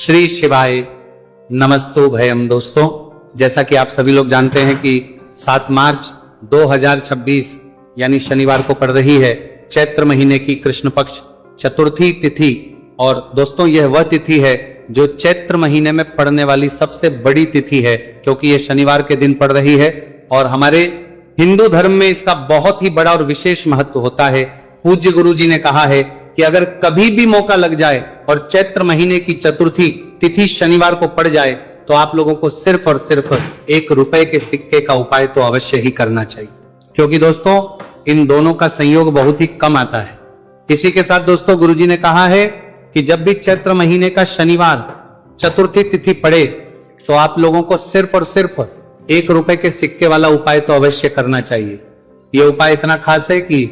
श्री शिवाय नमस्तो भयम। दोस्तों, जैसा कि आप सभी लोग जानते हैं कि 7 मार्च 2026 यानी शनिवार को पड़ रही है चैत्र महीने की कृष्ण पक्ष चतुर्थी तिथि। और दोस्तों, यह वह तिथि है जो चैत्र महीने में पड़ने वाली सबसे बड़ी तिथि है, क्योंकि यह शनिवार के दिन पड़ रही है। और हमारे हिंदू धर्म में इसका बहुत ही बड़ा और विशेष महत्व होता है। पूज्य गुरु जी ने कहा है कि अगर कभी भी मौका लग जाए और चैत्र महीने की चतुर्थी तिथि शनिवार को पड़ जाए तो आप लोगों को सिर्फ और सिर्फ 1 रुपए के सिक्के का उपाय तो अवश्य ही करना चाहिए, क्योंकि दोस्तों इन दोनों का संयोग बहुत ही कम आता है। इसी के साथ दोस्तों, गुरुजी ने कहा है कि जब भी चैत्र महीने का शनिवार चतुर्थी तिथि पड़े तो आप लोगों को सिर्फ और सिर्फ 1 रुपए के सिक्के वाला उपाय तो अवश्य करना चाहिए। यह उपाय इतना खास है कि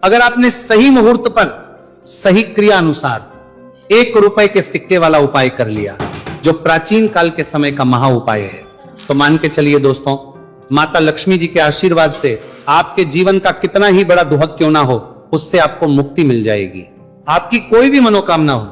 अगर आपने सही मुहूर्त पर सही क्रिया अनुसार 1 रुपए के सिक्के वाला उपाय कर लिया, जो प्राचीन काल के समय का महा उपाय है, तो मान के चलिए दोस्तों, माता लक्ष्मी जी के आशीर्वाद से आपके जीवन का कितना ही बड़ा दुहक क्यों ना हो, उससे आपको मुक्ति मिल जाएगी। आपकी कोई भी मनोकामना हो,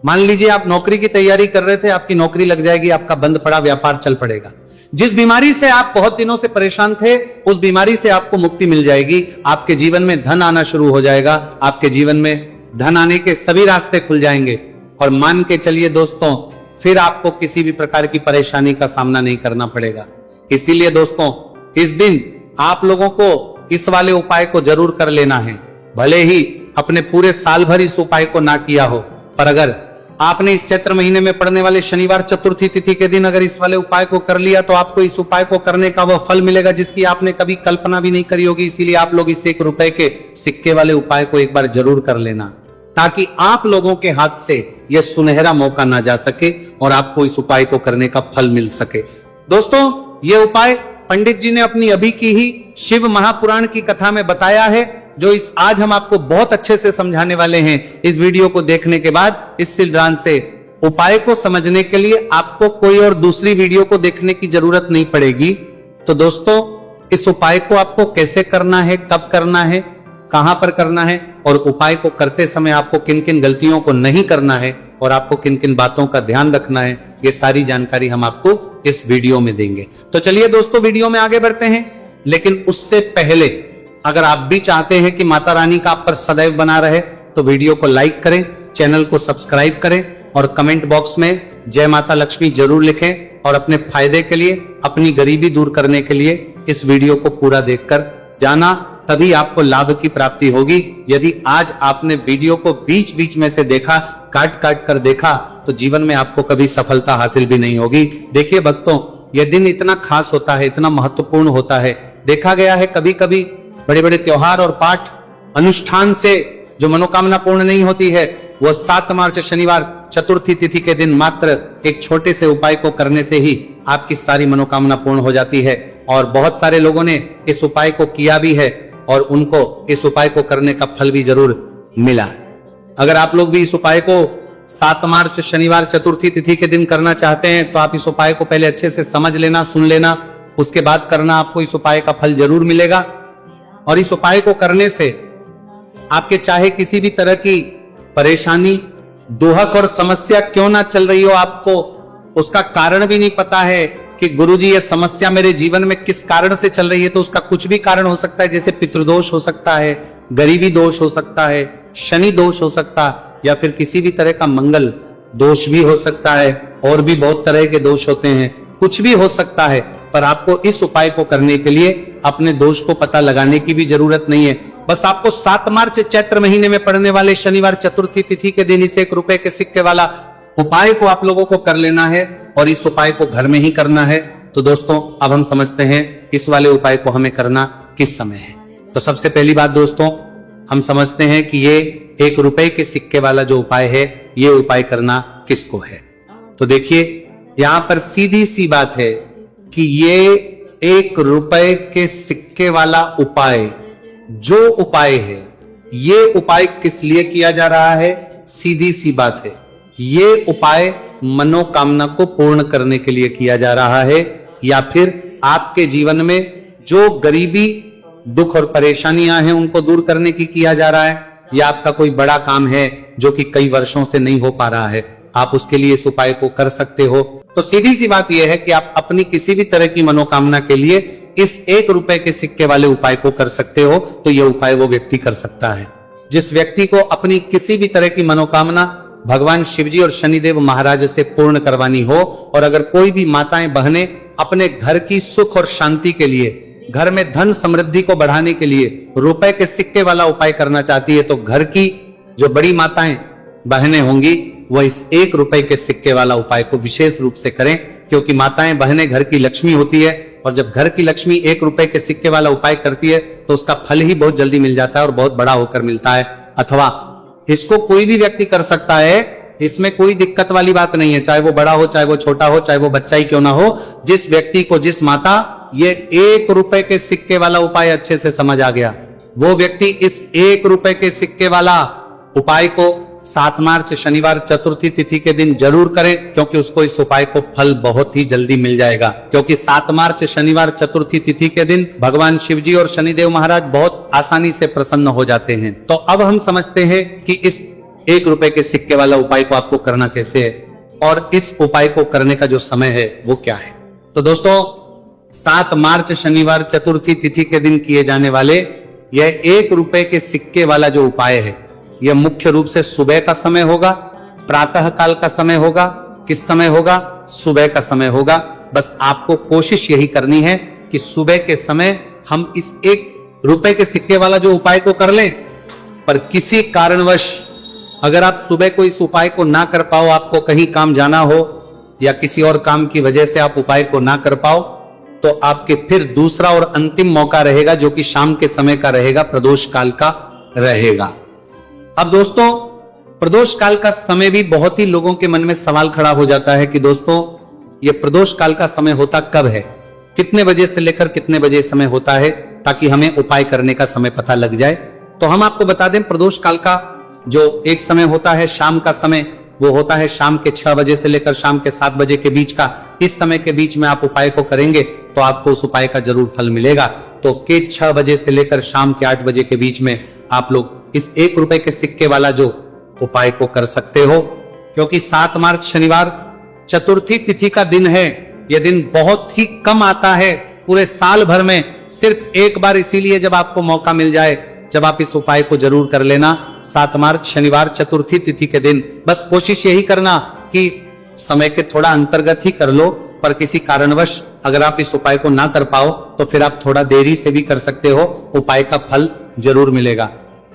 मान लीजिए आप नौकरी की तैयारी कर रहे थे, आपकी नौकरी लग जाएगी, आपका बंद पड़ा व्यापार चल पड़ेगा। जिस बीमारी से आप बहुत दिनों से परेशान थे, उस बीमारी से आपको मुक्ति मिल जाएगी। आपके जीवन में धन आना शुरू हो जाएगा, आपके जीवन में धन आने के सभी रास्ते खुल जाएंगे। और मान के चलिए दोस्तों, फिर आपको किसी भी प्रकार की परेशानी का सामना नहीं करना पड़ेगा। इसीलिए दोस्तों, इस दिन आप लोगों को इस वाले उपाय को जरूर कर लेना है। भले ही अपने पूरे साल भर इस उपाय को ना किया हो, पर अगर आपने इस चैत्र महीने में पड़ने वाले शनिवार चतुर्थी तिथि के दिन अगर इस वाले उपाय को कर लिया तो आपको इस उपाय को करने का वह फल मिलेगा जिसकी आपने कभी कल्पना भी नहीं करी होगी। इसीलिए आप लोग इस 1 रुपए के सिक्के वाले उपाय को एक बार जरूर कर लेना, ताकि आप लोगों के हाथ से यह सुनहरा मौका ना जा सके और आपको इस उपाय को करने का फल मिल सके। दोस्तों, यह उपाय पंडित जी ने अपनी अभी की ही शिव महापुराण की कथा में बताया है, जो इस आज हम आपको बहुत अच्छे से समझाने वाले हैं। इस वीडियो को देखने के बाद इस सिद्धांत से उपाय को समझने के लिए आपको कोई और दूसरी वीडियो को देखने की जरूरत नहीं पड़ेगी। तो दोस्तों, इस उपाय को आपको कैसे करना है, कब करना है, कहां पर करना है और उपाय को करते समय आपको किन किन गलतियों को नहीं करना है और आपको किन किन बातों का ध्यान रखना है, ये सारी जानकारी हम आपको इस वीडियो में देंगे। तो चलिए दोस्तों, वीडियो में आगे बढ़ते हैं। लेकिन उससे पहले अगर आप भी चाहते हैं कि माता रानी का आप पर सदैव बना रहे, तो वीडियो को लाइक करें, चैनल को सब्सक्राइब करें और कमेंट बॉक्स में जय माता लक्ष्मी जरूर लिखें। और अपने फायदे के लिए, अपनी गरीबी दूर करने के लिए इस वीडियो को पूरा देखकर जाना, तभी आपको लाभ की प्राप्ति होगी। यदि आज आपने वीडियो को बीच बीच में से देखा, काट काट कर देखा, तो जीवन में आपको कभी सफलता हासिल भी नहीं होगी। देखिए भक्तों, यह दिन इतना खास होता है, इतना महत्वपूर्ण होता है। देखा गया है कभी कभी बड़े बड़े त्योहार और पाठ अनुष्ठान से जो मनोकामना पूर्ण नहीं होती है, वह 7 मार्च शनिवार चतुर्थी तिथि के दिन मात्र एक छोटे से उपाय को करने से ही आपकी सारी मनोकामना पूर्ण हो जाती है। और बहुत सारे लोगों ने इस उपाय को किया भी है और उनको इस उपाय को करने का फल भी जरूर मिला है। अगर आप लोग भी इस उपाय को 7 मार्च शनिवार चतुर्थी तिथि के दिन करना चाहते हैं, तो आप इस उपाय को पहले अच्छे से समझ लेना, सुन लेना, उसके बाद करना। आपको इस उपाय का फल जरूर मिलेगा। और इस उपाय को करने से आपके चाहे किसी भी तरह की परेशानी, दुहक और समस्या क्यों ना चल रही हो, आपको उसका कारण भी नहीं पता है कि गुरुजी ये समस्या मेरे जीवन में किस कारण से चल रही है, तो उसका कुछ भी कारण हो सकता है। जैसे पितृदोष हो सकता है, गरीबी दोष हो सकता है, शनि दोष हो सकता है, या फिर किसी भी तरह का मंगल दोष भी हो सकता है। और भी बहुत तरह के दोष होते हैं, कुछ भी हो सकता है। पर आपको इस उपाय को करने के लिए अपने दोष को पता लगाने की भी जरूरत नहीं है। बस आपको 7 मार्च चैत्र महीने में पड़ने वाले शनिवार चतुर्थी तिथि के दिन इस 1 रुपए के सिक्के वाला उपाय को आप लोगों को कर लेना है और इस उपाय को घर में ही करना है। तो दोस्तों, अब हम समझते हैं इस वाले उपाय को हमें करना किस समय है। तो सबसे पहली बात दोस्तों, हम समझते हैं कि ये 1 रुपए के सिक्के वाला जो उपाय है, ये उपाय करना किसको है। तो देखिए, यहां पर सीधी सी बात है कि ये 1 रुपए के सिक्के वाला उपाय जो उपाय है, ये उपाय किस लिए किया जा रहा है। सीधी सी बात है, ये उपाय मनोकामना को पूर्ण करने के लिए किया जा रहा है, या फिर आपके जीवन में जो गरीबी, दुख और परेशानियां हैं उनको दूर करने की किया जा रहा है, या आपका कोई बड़ा काम है जो कि कई वर्षों से नहीं हो पा रहा है, आप उसके लिए इस उपाय को कर सकते हो। तो सीधी सी बात यह है कि आप अपनी किसी भी तरह की मनोकामना के लिए इस 1 रुपए के सिक्के वाले उपाय को कर सकते हो। तो यह उपाय वो व्यक्ति कर सकता है जिस व्यक्ति को अपनी किसी भी तरह की मनोकामना भगवान शिवजी और शनिदेव महाराज से पूर्ण करवानी हो, और अगर कोई भी माताएं बहनें अपने घर की सुख और शांति के लिए, घर में धन समृद्धि को बढ़ाने के लिए रुपए के सिक्के वाला उपाय करना चाहती है, तो घर की जो बड़ी माताएं बहनें होंगी वह इस 1 रुपए के सिक्के वाला उपाय को विशेष रूप से करें, क्योंकि माताएं बहनें घर की लक्ष्मी होती है, और जब घर की लक्ष्मी 1 रुपए के सिक्के वाला उपाय करती है तो उसका फल ही बहुत जल्दी मिल जाता है और बहुत बड़ा होकर मिलता है। अथवा इसको कोई भी व्यक्ति कर सकता है, इसमें कोई दिक्कत वाली बात नहीं है, चाहे वो बड़ा हो, चाहे वो छोटा हो, चाहे वो बच्चा ही क्यों ना हो। जिस व्यक्ति को, जिस माता ये 1 रुपए के सिक्के वाला उपाय अच्छे से समझ आ गया, वो व्यक्ति इस 1 रुपए के सिक्के वाला उपाय को 7 मार्च शनिवार चतुर्थी तिथि के दिन जरूर करें, क्योंकि उसको इस उपाय को फल बहुत ही जल्दी मिल जाएगा। क्योंकि 7 मार्च शनिवार चतुर्थी तिथि के दिन भगवान शिवजी और शनिदेव महाराज बहुत आसानी से प्रसन्न हो जाते हैं। तो अब हम समझते हैं कि इस 1 रुपए के सिक्के वाला उपाय को आपको करना कैसे है, और इस उपाय को करने का जो समय है वो क्या है। तो दोस्तों, 7 मार्च शनिवार चतुर्थी तिथि के दिन किए जाने वाले यह 1 रुपए के सिक्के वाला जो उपाय है, यह मुख्य रूप से सुबह का समय होगा, प्रातः काल का समय होगा। किस समय होगा? सुबह का समय होगा। बस आपको कोशिश यही करनी है कि सुबह के समय हम इस 1 रुपए के सिक्के वाला जो उपाय को कर लें। पर किसी कारणवश अगर आप सुबह को इस उपाय को ना कर पाओ, आपको कहीं काम जाना हो या किसी और काम की वजह से आप उपाय को ना कर पाओ, तो आपके फिर दूसरा और अंतिम मौका रहेगा, जो कि शाम के समय का रहेगा, प्रदोष काल का रहेगा। अब दोस्तों, प्रदोष काल का समय भी बहुत ही लोगों के मन में सवाल खड़ा हो जाता है कि दोस्तों, ये प्रदोष काल का समय होता कब है, कितने बजे से लेकर कितने बजे समय होता है, ताकि हमें उपाय करने का समय पता लग जाए। तो हम आपको बता दें, प्रदोष काल का जो एक समय होता है शाम का समय, वो होता है शाम के 6 बजे से लेकर शाम के 7 बजे के बीच का। इस समय के बीच में आप उपाय को करेंगे तो आपको उस उपाय का जरूर फल मिलेगा। तो के 6 बजे से लेकर शाम के 8 बजे के बीच में आप लोग इस 1 रुपए के सिक्के वाला जो उपाय को कर सकते हो। क्योंकि 7 मार्च शनिवार चतुर्थी तिथि का दिन है, यह दिन बहुत ही कम आता है पूरे साल भर में, सिर्फ एक बार, इसीलिए जब आपको मौका मिल जाए, जब आप इस उपाय को जरूर कर लेना 7 मार्च शनिवार चतुर्थी तिथि के दिन। बस कोशिश यही करना कि समय के थोड़ा अंतर्गत ही कर लो, पर किसी कारणवश अगर आप इस उपाय को ना कर पाओ तो फिर आप थोड़ा देरी से भी कर सकते हो, उपाय का फल जरूर मिलेगा।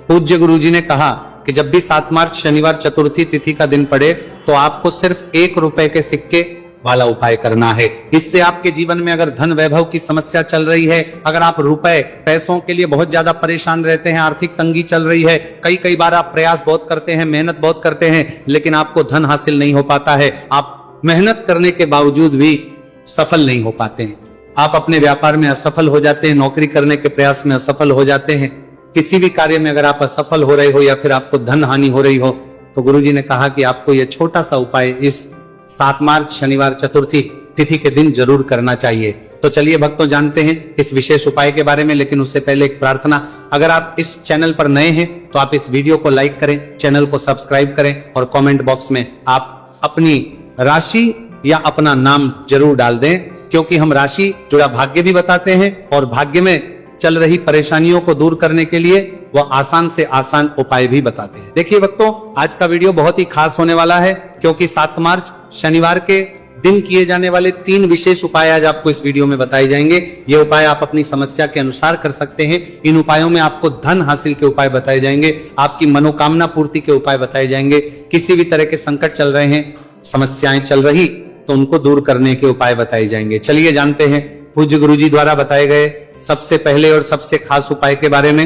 पूज्य गुरुजी ने कहा कि जब भी 7 मार्च शनिवार चतुर्थी तिथि का दिन पड़े तो आपको सिर्फ 1 रुपए के सिक्के वाला उपाय करना है। इससे आपके जीवन में अगर धन वैभव की समस्या चल रही है, अगर आप रुपए पैसों के लिए बहुत ज्यादा परेशान रहते हैं, आर्थिक तंगी चल रही है, कई बार आप प्रयास बहुत करते हैं, मेहनत बहुत करते हैं, लेकिन आपको धन हासिल नहीं हो पाता है, आप मेहनत करने के बावजूद भी सफल नहीं हो पाते हैं, आप अपने व्यापार में असफल हो जाते हैं, नौकरी करने के प्रयास में असफल हो जाते हैं, किसी भी कार्य में अगर आप असफल हो रहे हो या फिर आपको धन हानि हो रही हो, तो गुरुजी ने कहा कि आपको यह छोटा सा उपाय इस 7 मार्च शनिवार चतुर्थी तिथि के दिन जरूर करना चाहिए। तो चलिए भक्तों, जानते हैं इस विशेष उपाय के बारे में, लेकिन उससे पहले एक प्रार्थना। अगर आप इस चैनल पर नए हैं तो आप इस वीडियो को लाइक करें, चैनल को सब्सक्राइब करें और कमेंट बॉक्स में आप अपनी राशि या अपना नाम जरूर डाल दें, क्योंकि हम राशि जुड़ा भाग्य भी बताते हैं और भाग्य में चल रही परेशानियों को दूर करने के लिए वह आसान से आसान उपाय भी बताते हैं। देखिए भक्तों, आज का वीडियो बहुत ही खास होने वाला है, क्योंकि 7 मार्च शनिवार के दिन किए जाने वाले 3 विशेष उपाय आज आपको इस वीडियो में बताए जाएंगे। ये उपाय आप अपनी समस्या के अनुसार कर सकते हैं। इन उपायों में आपको धन हासिल के उपाय बताए जाएंगे, आपकी मनोकामना पूर्ति के उपाय बताए जाएंगे, किसी भी तरह के संकट चल रहे हैं, समस्याएं चल रही तो उनको दूर करने के उपाय बताए जाएंगे। चलिए जानते हैं पूज्य गुरुजी द्वारा बताए गए सबसे पहले और सबसे खास उपाय के बारे में।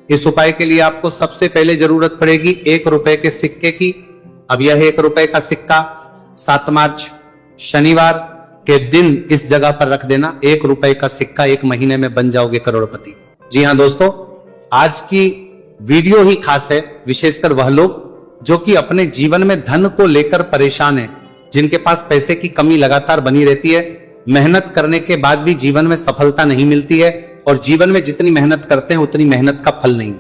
इस उपाय के लिए आपको सबसे पहले जरूरत पड़ेगी 1 रुपए के सिक्के की। अब यह 1 रुपए का सिक्का 7 मार्च शनिवार के दिन इस जगह पर रख देना। 1 रुपए का सिक्का 1 महीने में बन जाओगे करोड़पति। जी हाँ दोस्तों, आज की वीडियो ही खास है, विशेषकर वह लोग जो कि अपने जीवन में धन को लेकर परेशान हैं, जिनके पास पैसे की कमी लगातार बनी रहती है, मेहनत करने के बाद भी जीवन में सफलता नहीं मिलती है, और जीवन में जितनी मेहनत करते हैं उतनी मेहनत का फल नहीं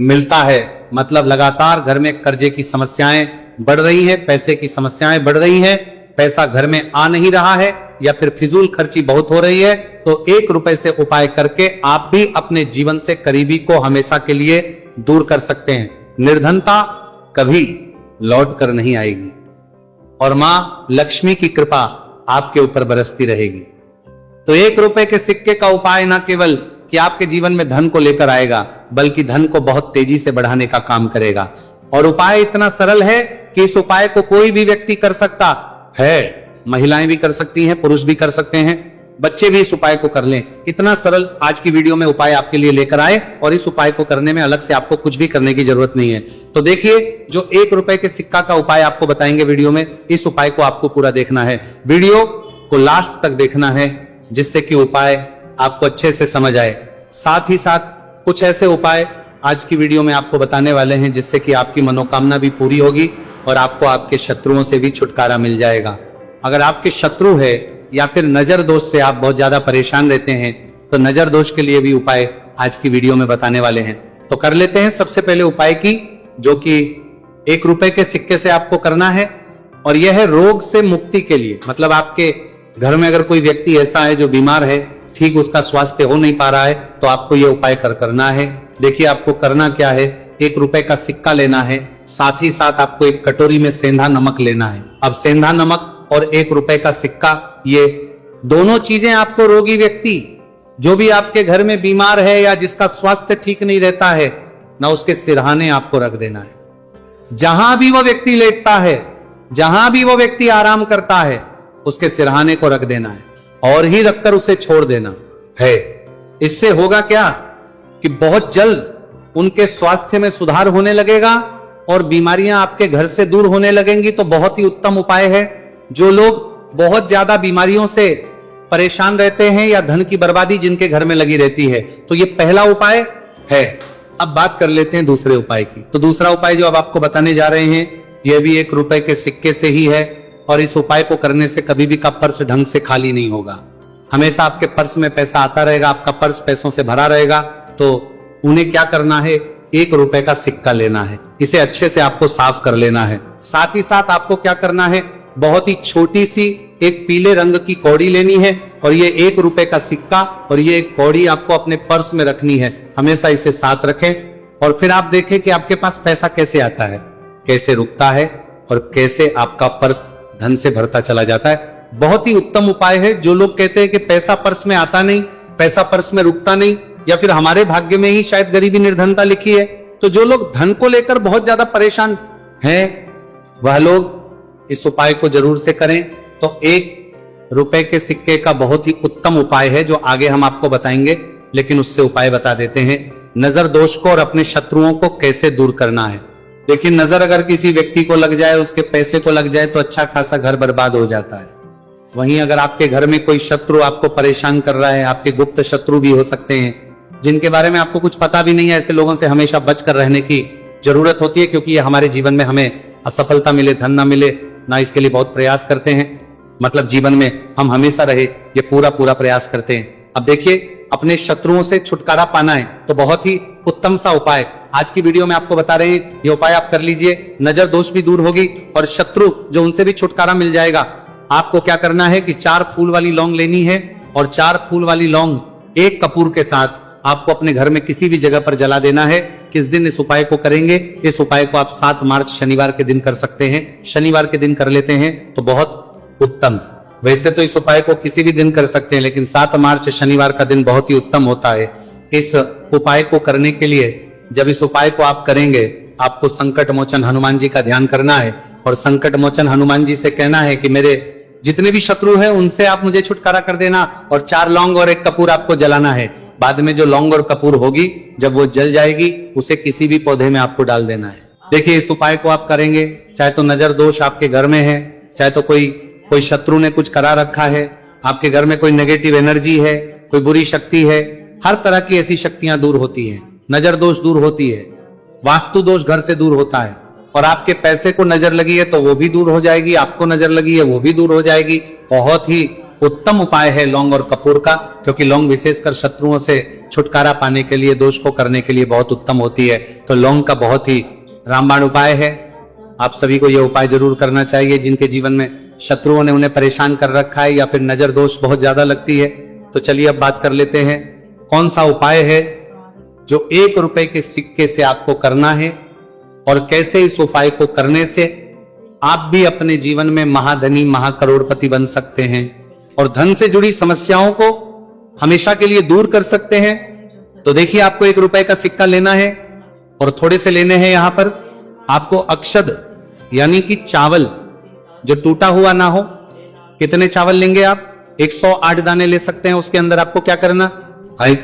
मिलता है। मतलब लगातार घर में कर्जे की समस्याएं, बढ़ रही है, पैसे की समस्याएं बढ़ रही है, पैसा घर में आ नहीं रहा है या फिर फिजूल खर्ची बहुत हो रही है, तो 1 रुपए से उपाय करके आप भी अपने जीवन से करीबी को हमेशा के लिए दूर कर सकते हैं। निर्धनता कभी लौट कर नहीं आएगी और मां लक्ष्मी की कृपा आपके ऊपर बरसती रहेगी। तो 1 रुपए के सिक्के का उपाय न केवल कि आपके जीवन में धन को लेकर आएगा, बल्कि धन को बहुत तेजी से बढ़ाने का काम करेगा। और उपाय इतना सरल है कि इस उपाय को कोई भी व्यक्ति कर सकता है, महिलाएं भी कर सकती हैं, पुरुष भी कर सकते हैं, बच्चे भी इस उपाय को कर लें। इतना सरल आज की वीडियो में उपाय आपके लिए लेकर आए और इस उपाय को करने में अलग से आपको कुछ भी करने की जरूरत नहीं है। तो देखिए, जो 1 रुपए के सिक्का का उपाय आपको बताएंगे वीडियो में, इस उपाय को आपको पूरा देखना है, वीडियो को लास्ट तक देखना है, जिससे कि उपाय आपको अच्छे से समझ आए। साथ ही साथ कुछ ऐसे उपाय आज की वीडियो में आपको बताने वाले हैं जिससे कि आपकी मनोकामना भी पूरी होगी और आपको आपके शत्रुओं से भी छुटकारा मिल जाएगा। अगर आपके शत्रु है या फिर नजर दोष से आप बहुत ज्यादा परेशान रहते हैं, तो नजर दोष के लिए भी उपाय आज की वीडियो में बताने वाले हैं। तो कर लेते हैं सबसे पहले उपाय की, जो कि 1 रुपए के सिक्के से आपको करना है, और यह है रोग से मुक्ति के लिए। मतलब आपके घर में अगर कोई व्यक्ति ऐसा है जो बीमार है, ठीक उसका स्वास्थ्य हो नहीं पा रहा है, तो आपको यह उपाय करना है। देखिए, आपको करना क्या है, 1 रुपए का सिक्का लेना है, साथ ही साथ आपको एक कटोरी में सेंधा नमक लेना है। अब सेंधा नमक और 1 रुपए का सिक्का, ये दोनों चीजें आपको रोगी व्यक्ति, जो भी आपके घर में बीमार है या जिसका स्वास्थ्य ठीक नहीं रहता है ना, उसके सिरहाने आपको रख देना है। जहां भी वो व्यक्ति लेटता है, जहां भी वो व्यक्ति आराम करता है, उसके सिरहाने को रख देना है और ही रखकर उसे छोड़ देना है। इससे होगा क्या कि बहुत जल्द उनके स्वास्थ्य में सुधार होने लगेगा और बीमारियां आपके घर से दूर होने लगेंगी। तो बहुत ही उत्तम उपाय है। जो लोग बहुत ज्यादा बीमारियों से परेशान रहते हैं या धन की बर्बादी जिनके घर में लगी रहती है, तो ये पहला उपाय है। अब बात कर लेते हैं दूसरे उपाय की। तो दूसरा उपाय जो अब आपको बताने जा रहे हैं, यह भी 1 रुपए के सिक्के से ही है, और इस उपाय को करने से कभी भी का पर्स ढंग से खाली नहीं होगा। हमेशा आपके पर्स में पैसा आता रहेगा, आपका पर्स पैसों से भरा रहेगा। तो उन्हें क्या करना है, 1 रुपए का सिक्का लेना है, इसे अच्छे से आपको साफ कर लेना है। साथ ही साथ आपको क्या करना है, बहुत ही छोटी सी एक पीले रंग की कौड़ी लेनी है, और ये 1 रुपए का सिक्का और ये एक कौड़ी आपको अपने पर्स में रखनी है। हमेशा इसे साथ रखें और फिर आप देखें कि आपके पास पैसा कैसे आता है, कैसे रुकता है और कैसे आपका पर्स धन से भरता चला जाता है। बहुत ही उत्तम उपाय है। जो लोग कहते हैं कि पैसा पर्स में आता नहीं, पैसा पर्स में रुकता नहीं, या फिर हमारे भाग्य में ही शायद गरीबी निर्धनता लिखी है, तो जो लोग धन को लेकर बहुत ज्यादा परेशान हैं, वह लोग इस उपाय को जरूर से करें। तो 1 रुपए के सिक्के का बहुत ही उत्तम उपाय है, जो आगे हम आपको बताएंगे, लेकिन उससे उपाय बता देते हैं। नजर दोष को और अपने शत्रुओं को कैसे दूर करना है। देखिए, नजर अगर किसी व्यक्ति को लग जाए, उसके पैसे को लग जाए, तो अच्छा खासा घर बर्बाद हो जाता है। वहीं अगर आपके घर में कोई शत्रु आपको परेशान कर रहा है, आपके गुप्त शत्रु भी हो सकते हैं, जिनके बारे में आपको कुछ पता भी नहीं है, ऐसे लोगों से हमेशा बचकर रहने की जरूरत होती है, क्योंकि ये हमारे जीवन में हमें असफलता मिले, धन ना मिले ना, इसके लिए बहुत प्रयास करते हैं। मतलब जीवन में हम हमेशा रहे, ये पूरा प्रयास करते हैं। अब देखिए, अपने शत्रुओं से छुटकारा पाना है, तो बहुत ही उत्तम सा उपाय आज की वीडियो में आपको बता रहे हैं। ये उपाय आप कर लीजिए, नजर दोष भी दूर होगी और शत्रु जो उनसे भी छुटकारा मिल जाएगा। आपको क्या करना है कि 4 फूल वाली लौंग लेनी है, और 4 फूल वाली लौंग 1 कपूर के साथ आपको अपने घर में किसी भी जगह पर जला देना है। किस दिन इस उपाय को करेंगे? इस उपाय को आप 7 मार्च शनिवार के दिन कर सकते हैं। शनिवार के दिन कर लेते हैं तो बहुत उत्तम। वैसे तो इस उपाय को किसी भी दिन कर सकते हैं, लेकिन 7 मार्च शनिवार का दिन बहुत ही उत्तम होता है। इस उपाय को करने के लिए, जब इस उपाय को आप करेंगे, आपको संकट मोचन हनुमान जी का ध्यान करना है, और संकट मोचन हनुमान जी से कहना है कि मेरे जितने भी शत्रु हैं उनसे आप मुझे छुटकारा कर देना, और 4 लौंग और 1 कपूर आपको जलाना है। बाद में जो लौंग और कपूर होगी, जब वो जल जाएगी, उसे किसी भी पौधे में आपको डाल देना है। देखिए, इस उपाय को आप करेंगे, चाहे तो नजर दोष आपके घर में है, चाहे तो कोई शत्रु ने कुछ करा रखा है, आपके घर में कोई नेगेटिव एनर्जी है, कोई बुरी शक्ति है, हर तरह की ऐसी शक्तियां दूर होती हैं। नजर दोष दूर होती है, वास्तु दोष घर से दूर होता है, और आपके पैसे को नजर लगी है तो वो भी दूर हो जाएगी, आपको नजर लगी है वो भी दूर हो जाएगी। बहुत ही उत्तम उपाय है लौंग और कपूर का, क्योंकि लौंग विशेषकर शत्रुओं से छुटकारा पाने के लिए, दोष को करने के लिए बहुत उत्तम होती है। तो लौंग का बहुत ही रामबाण उपाय है। आप सभी को यह उपाय जरूर करना चाहिए। जिनके जीवन में शत्रुओं ने उन्हें परेशान कर रखा है या फिर नजर दोष बहुत ज्यादा लगती है, तो चलिए अब बात कर लेते हैं कौन सा उपाय है जो 1 रुपए के सिक्के से आपको करना है और कैसे इस उपाय को करने से आप भी अपने जीवन में महाधनी महाकरोड़पति बन सकते हैं और धन से जुड़ी समस्याओं को हमेशा के लिए दूर कर सकते हैं। तो देखिए, आपको 1 रुपए का सिक्का लेना है और थोड़े से लेने हैं। यहां पर आपको अक्षद यानी कि चावल जो टूटा हुआ ना हो, कितने चावल लेंगे आप? 108 दाने ले सकते हैं। उसके अंदर आपको क्या करना है?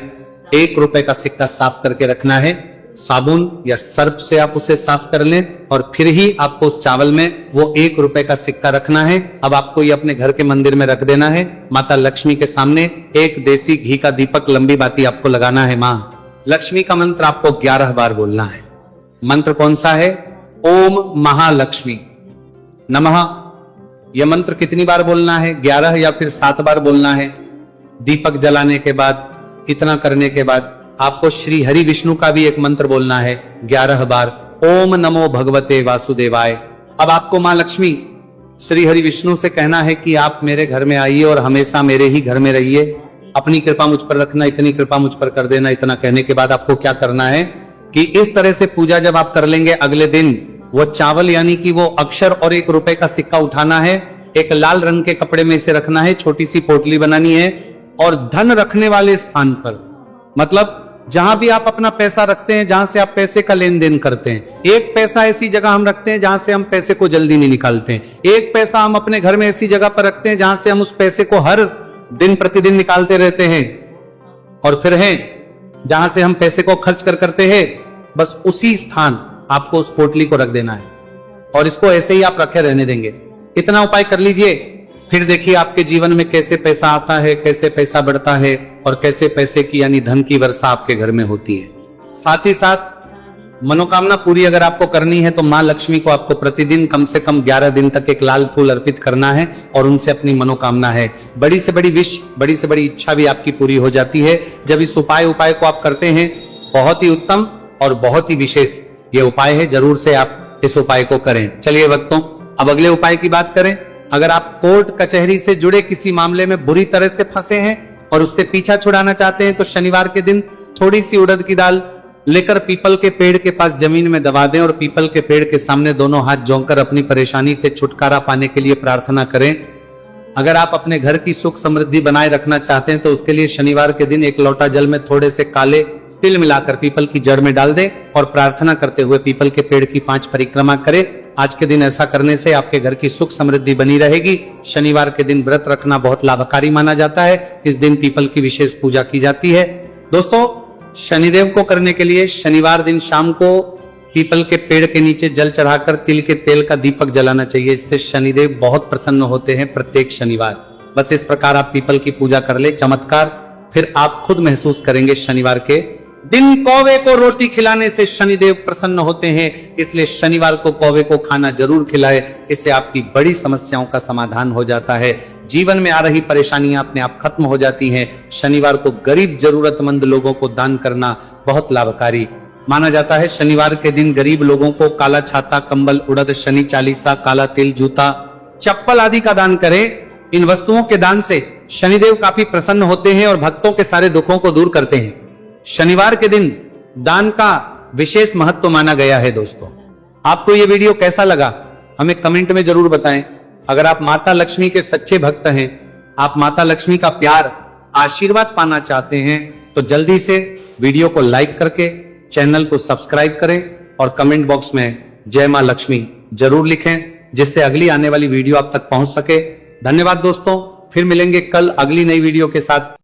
1 रुपए का सिक्का साफ करके रखना है। साबुन या सर्फ से आप उसे साफ कर लें और फिर ही आपको उस चावल में वो 1 रुपए का सिक्का रखना है। अब आपको ये अपने घर के मंदिर में रख देना है। माता लक्ष्मी के सामने एक देसी घी का दीपक लंबी बाती आपको लगाना है। मां लक्ष्मी का मंत्र आपको 11 बार बोलना है। मंत्र कौन सा है? ओम महालक्ष्मी नमः। यह मंत्र कितनी बार बोलना है? 11 या फिर 7 बार बोलना है। दीपक जलाने के बाद, इतना करने के बाद आपको श्री हरि विष्णु का भी एक मंत्र बोलना है 11 बार। ओम नमो भगवते वासुदेवाय। अब आपको मां लक्ष्मी श्री हरि विष्णु से कहना है कि आप मेरे घर में आइए और हमेशा मेरे ही घर में रहिए। अपनी कृपा मुझ पर रखना, इतनी कृपा मुझ पर कर देना। इतना कहने के बाद आपको क्या करना है कि इस तरह से पूजा जब आप कर लेंगे, अगले दिन वो चावल यानी कि वो अक्षर और 1 रुपए का सिक्का उठाना है। एक लाल रंग के कपड़े में इसे रखना है। छोटी सी पोटली बनानी है और धन रखने वाले स्थान पर, मतलब जहां भी आप अपना पैसा रखते हैं, जहां से आप पैसे का लेन देन करते हैं, 1 पैसा ऐसी जगह हम रखते हैं जहां से हम पैसे को जल्दी नहीं निकालते हैं। 1 पैसा हम अपने घर में ऐसी जगह पर रखते हैं जहां से हम उस पैसे को हर दिन प्रतिदिन निकालते रहते हैं। और फिर है जहां से हम पैसे को खर्च करते हैं, बस उसी स्थान आपको उस पोटली को रख देना है और इसको ऐसे ही आप रखे रहने देंगे। इतना उपाय कर लीजिए, फिर देखिए आपके जीवन में कैसे पैसा आता है, कैसे पैसा बढ़ता है और कैसे पैसे की यानी धन की वर्षा आपके घर में होती है। साथ ही साथ मनोकामना पूरी अगर आपको करनी है तो मां लक्ष्मी को आपको प्रतिदिन कम से कम 11 दिन तक एक लाल फूल अर्पित करना है और उनसे अपनी मनोकामना है, बड़ी से बड़ी विश, बड़ी से बड़ी इच्छा भी आपकी पूरी हो जाती है जब इस उपाय को आप करते हैं। बहुत ही उत्तम और बहुत ही विशेष ये उपाय है, जरूर से आप इस उपाय को करें। चलिए भक्तों, अब अगले उपाय की बात करें। अगर आप कोर्ट कचहरी से जुड़े किसी मामले में बुरी तरह से फंसे हैं और उससे पीछा छुड़ाना चाहते हैं तो शनिवार के दिन थोड़ी सी उड़द की दाल लेकर पीपल के पेड़ के पास जमीन में दबा दें और पीपल के पेड़ के सामने दोनों हाथ जोड़कर अपनी परेशानी से छुटकारा पाने के लिए प्रार्थना करें। अगर आप अपने घर की सुख समृद्धि बनाए रखना चाहते हैं तो उसके लिए शनिवार के दिन 1 लोटा जल में थोड़े से काले तिल मिलाकर पीपल की जड़ में डाल दें और प्रार्थना करते हुए पीपल के पेड़ की 5 परिक्रमा करें। आज के दिन ऐसा करने से आपके घर की सुख समृद्धि बनी रहेगी। शनिवार के दिन व्रत रखना बहुत लाभकारी माना जाता है। इस दिन पीपल की विशेष पूजा की जाती है। दोस्तों, शनिदेव को करने के लिए शनिवार दिन शाम को पीपल के पेड़ के नीचे जल चढ़ाकर तिल के तेल का दीपक जलाना चाहिए। इससे शनिदेव बहुत प्रसन्न होते हैं प्रत्येक शनिवार। बस इस प्रकार आप पीपल की पूजा कर ले, चमत्कार फिर आप खुद महसूस करेंगे। शनिवार के दिन कौवे को रोटी खिलाने से शनिदेव प्रसन्न होते हैं, इसलिए शनिवार को कौवे को खाना जरूर खिलाए। इससे आपकी बड़ी समस्याओं का समाधान हो जाता है। जीवन में आ रही परेशानियां अपने आप खत्म हो जाती हैं। शनिवार को गरीब जरूरतमंद लोगों को दान करना बहुत लाभकारी माना जाता है। शनिवार के दिन गरीब लोगों को काला छाता, कंबल, उड़द, शनि चालीसा, काला तिल, जूता, चप्पल आदि का दान करें। इन वस्तुओं के दान से शनिदेव काफी प्रसन्न होते हैं और भक्तों के सारे दुखों को दूर करते हैं। शनिवार के दिन दान का विशेष महत्व माना गया है। दोस्तों, आपको यह वीडियो कैसा लगा हमें कमेंट में जरूर बताएं। अगर आप माता लक्ष्मी के सच्चे भक्त हैं, आप माता लक्ष्मी का प्यार, आशीर्वाद पाना चाहते हैं तो जल्दी से वीडियो को लाइक करके चैनल को सब्सक्राइब करें और कमेंट बॉक्स में जय मां लक्ष्मी जरूर लिखें, जिससे अगली आने वाली वीडियो आप तक पहुंच सके। धन्यवाद दोस्तों, फिर मिलेंगे कल अगली नई वीडियो के साथ।